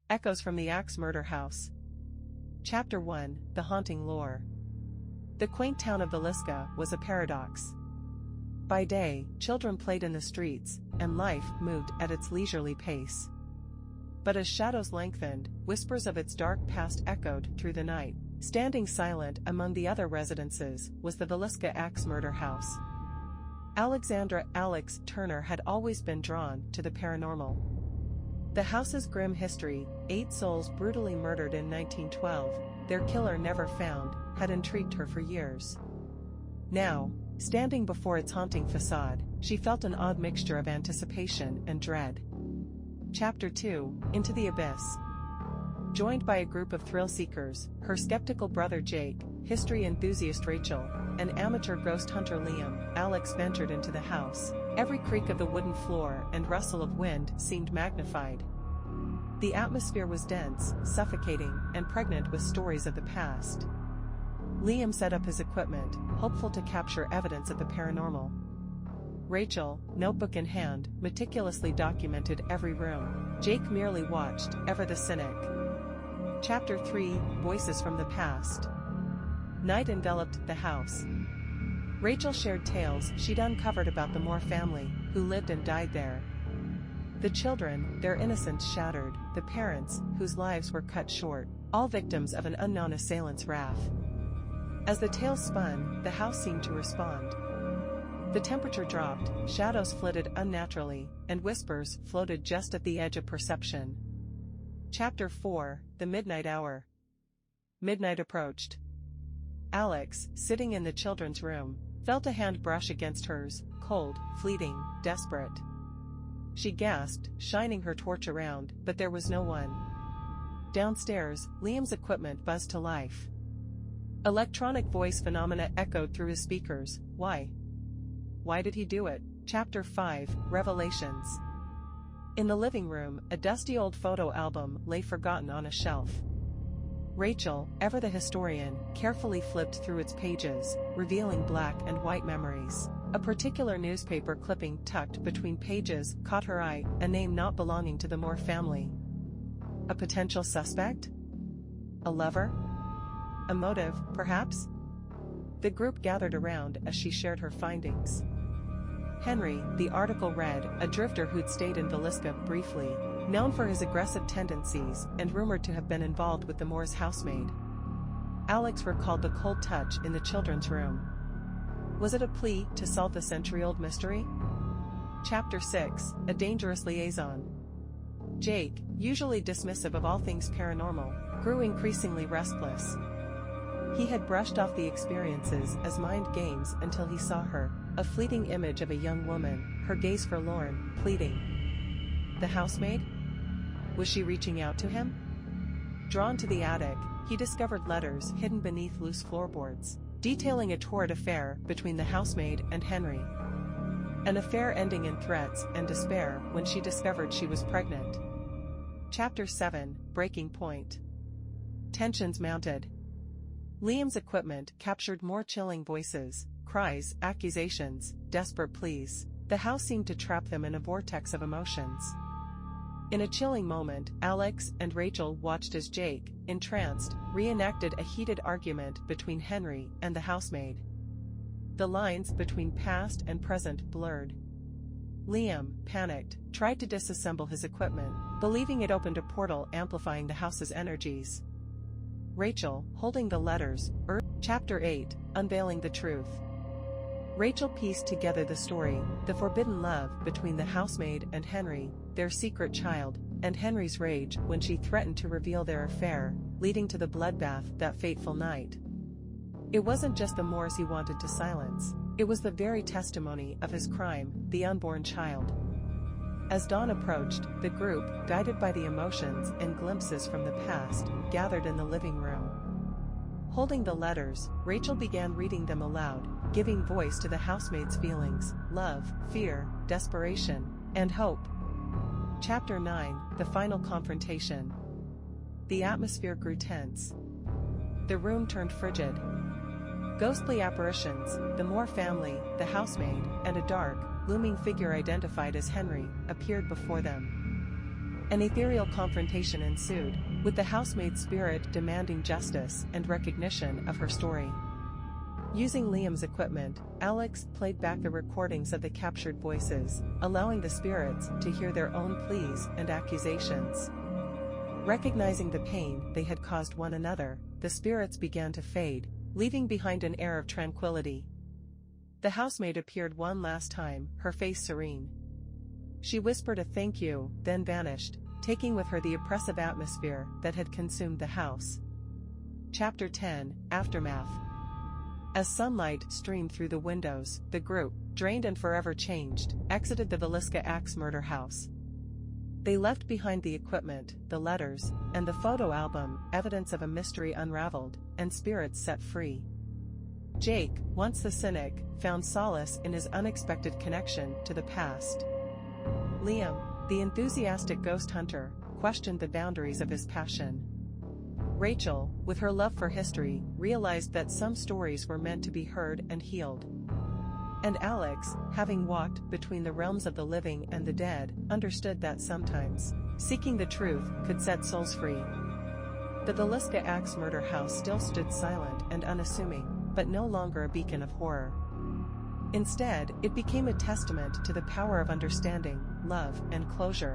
Echoes from the Axe Murder House. Chapter 1, The Haunting Lore. The quaint town of Villisca was a paradox. By day, children played in the streets, and life moved at its leisurely pace. But as shadows lengthened, whispers of its dark past echoed through the night. Standing silent among the other residences was the Villisca Axe Murder House. Alexandra Alex Turner had always been drawn to the paranormal. The house's grim history, 8 souls brutally murdered in 1912, their killer never found, had intrigued her for years. Now, standing before its haunting facade, she felt an odd mixture of anticipation and dread. Chapter 2, Into the Abyss. Joined by a group of thrill-seekers, her skeptical brother Jake, history enthusiast Rachel, and amateur ghost hunter Liam, Alex ventured into the house. Every creak of the wooden floor and rustle of wind seemed magnified. The atmosphere was dense, suffocating, and pregnant with stories of the past. Liam set up his equipment, hopeful to capture evidence of the paranormal. Rachel, notebook in hand, meticulously documented every room. Jake merely watched, ever the cynic. Chapter 3, Voices from the Past. Night enveloped the house. Rachel shared tales she'd uncovered about the Moore family, who lived and died there. The children, their innocence shattered, the parents, whose lives were cut short, all victims of an unknown assailant's wrath. As the tales spun, the house seemed to respond. The temperature dropped, shadows flitted unnaturally, and whispers floated just at the edge of perception. Chapter 4, The Midnight Hour. Midnight approached. Alex, sitting in the children's room, felt a hand brush against hers, cold, fleeting, desperate. She gasped, shining her torch around, but there was no one. Downstairs, Liam's equipment buzzed to life. Electronic voice phenomena echoed through his speakers. Why? Why did he do it? Chapter 5, Revelations. In the living room, a dusty old photo album lay forgotten on a shelf. Rachel, ever the historian, carefully flipped through its pages, revealing black and white memories. A particular newspaper clipping tucked between pages caught her eye, a name not belonging to the Moore family. A potential suspect? A lover? A motive, perhaps? The group gathered around as she shared her findings. Henry, the article read, a drifter who'd stayed in Villisca briefly, known for his aggressive tendencies and rumored to have been involved with the Moore's housemaid. Alex recalled the cold touch in the children's room. Was it a plea to solve the century-old mystery? Chapter 6, A Dangerous Liaison. Jake, usually dismissive of all things paranormal, grew increasingly restless. He had brushed off the experiences as mind games until he saw her, a fleeting image of a young woman, her gaze forlorn, pleading. The housemaid? Was she reaching out to him? Drawn to the attic, he discovered letters hidden beneath loose floorboards, detailing a torrid affair between the housemaid and Henry. An affair ending in threats and despair when she discovered she was pregnant. Chapter 7, Breaking Point. Tensions mounted. Liam's equipment captured more chilling voices, cries, accusations, desperate pleas. The house seemed to trap them in a vortex of emotions. In a chilling moment, Alex and Rachel watched as Jake, entranced, reenacted a heated argument between Henry and the housemaid. The lines between past and present blurred. Liam, panicked, tried to disassemble his equipment, believing it opened a portal amplifying the house's energies. Rachel, holding the letters, Chapter 8, Unveiling the Truth. Rachel pieced together the story, the forbidden love between the housemaid and Henry, their secret child, and Henry's rage when she threatened to reveal their affair, leading to the bloodbath that fateful night. It wasn't just the Moores he wanted to silence, it was the very testimony of his crime, the unborn child. As dawn approached, the group, guided by the emotions and glimpses from the past, gathered in the living room. Holding the letters, Rachel began reading them aloud, giving voice to the housemaid's feelings, love, fear, desperation, and hope. Chapter 9, The Final Confrontation. The atmosphere grew tense. The room turned frigid. Ghostly apparitions, the Moore family, the housemaid, and a dark, looming figure identified as Henry, appeared before them. An ethereal confrontation ensued, with the housemaid's spirit demanding justice and recognition of her story. Using Liam's equipment, Alex played back the recordings of the captured voices, allowing the spirits to hear their own pleas and accusations. Recognizing the pain they had caused one another, the spirits began to fade, leaving behind an air of tranquility. The housemaid appeared one last time, her face serene. She whispered a thank you, then vanished, taking with her the oppressive atmosphere that had consumed the house. Chapter 10: Aftermath. As sunlight streamed through the windows, the group, drained and forever changed, exited the Villisca axe murder house. They left behind the equipment, the letters, and the photo album, evidence of a mystery unraveled, and spirits set free. Jake, once the cynic, found solace in his unexpected connection to the past. Liam, the enthusiastic ghost hunter, questioned the boundaries of his passion. Rachel, with her love for history, realized that some stories were meant to be heard and healed. And Alex, having walked between the realms of the living and the dead, understood that sometimes, seeking the truth could set souls free. The Villisca axe murder house still stood silent and unassuming, but no longer a beacon of horror. Instead, it became a testament to the power of understanding, love, and closure.